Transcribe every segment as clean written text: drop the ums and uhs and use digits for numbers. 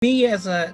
Me as an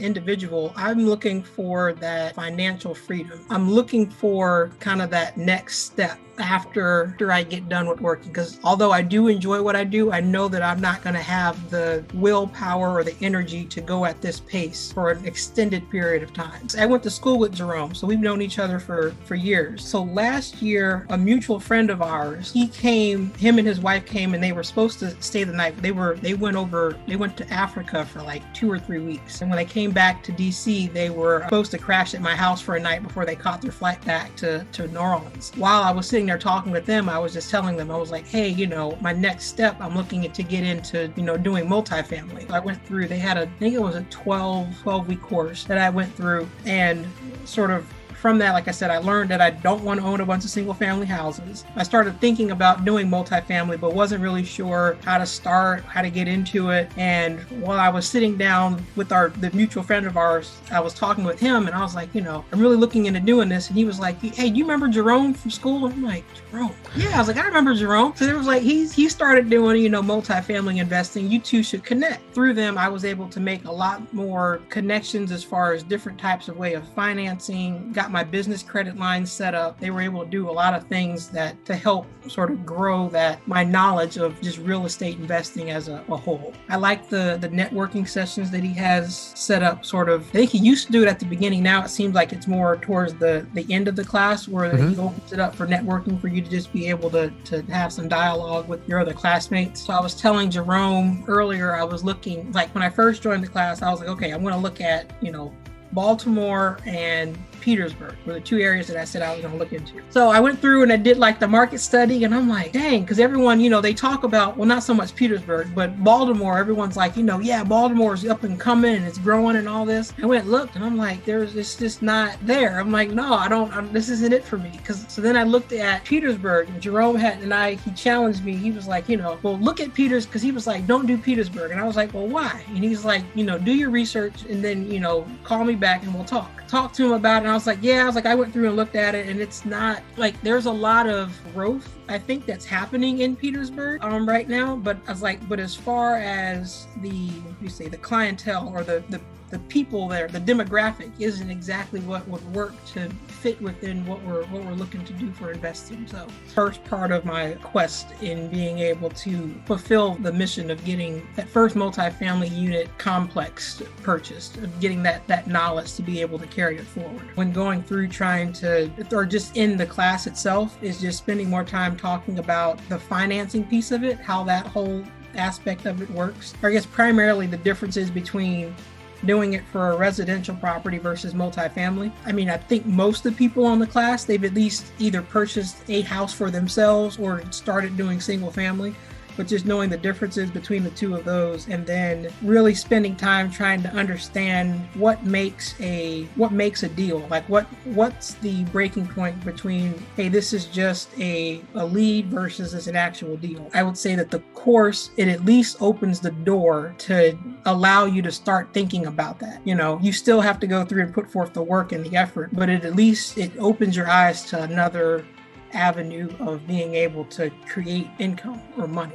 individual, I'm looking for that financial freedom. I'm looking for kind of that next step after I get done with working, because although I do enjoy what I do, I know that I'm not going to have the willpower or the energy to go at this pace for an extended period of time. I went to school with Jerome, so we've known each other for years. So last year, a mutual friend of ours, him and his wife came, and they were supposed to stay the night. They went to Africa for like 2 or 3 weeks. And when they came back to DC, they were supposed to crash at my house for a night before they caught their flight back to New Orleans. While I was sitting there talking with them, I was just telling them, I was like, hey, my next step, I'm looking to get into, doing multifamily. I went through, they had I think it was a 12-week course that I went through, and sort of from that, like I said, I learned that I don't want to own a bunch of single family houses. I started thinking about doing multifamily, but wasn't really sure how to start, how to get into it. And while I was sitting down with the mutual friend of ours, I was talking with him, and I was like, I'm really looking into doing this. And he was like, hey, do you remember Jerome from school? And I'm like, Jerome? Yeah, I was like, I remember Jerome. So it was like, he started doing, multifamily investing. You two should connect. Through them, I was able to make a lot more connections as far as different types of way of financing, got my business credit line set up. They were able to do a lot of things to help sort of grow my knowledge of just real estate investing as a whole. I like the networking sessions that he has set up. Sort of, I think he used to do it at the beginning. Now it seems like it's more towards the end of the class, where he opens it up for networking, for you to just be able to have some dialogue with your other classmates. So I was telling Jerome earlier, I was looking, like when I first joined the class, I was like, okay, I'm going to look at, Baltimore and Petersburg were the two areas that I said I was going to look into. So I went through and I did like the market study, and I'm like, dang, because everyone, they talk about, well, not so much Petersburg, but Baltimore, everyone's like, yeah, Baltimore is up and coming and it's growing and all this. I went and looked, and I'm like, it's just not there. I'm like, no, this isn't it for me. So then I looked at Petersburg, and Jerome he challenged me. He was like, well, look at because he was like, don't do Petersburg. And I was like, well, why? And he's like, do your research and then, call me back and we'll talk to him about it. And I was like, I went through and looked at it, and it's not like, there's a lot of growth, I think, that's happening in Petersburg right now. But I was like, but as far as the clientele or the people there, the demographic isn't exactly what would work to fit within what we're looking to do for investing. So first part of my quest in being able to fulfill the mission of getting that first multifamily unit complex purchased, of getting that knowledge to be able to carry it forward. When going through or just in the class itself, is just spending more time talking about the financing piece of it, how that whole aspect of it works. Or I guess primarily the differences between doing it for a residential property versus multifamily. I mean, I think most of the people on the class, they've at least either purchased a house for themselves or started doing single family. But just knowing the differences between the two of those, and then really spending time trying to understand what makes a deal. Like what's the breaking point between, hey, this is just a lead versus it's an actual deal. I would say that the course, it at least opens the door to allow you to start thinking about that. You still have to go through and put forth the work and the effort, but it opens your eyes to another avenue of being able to create income or money.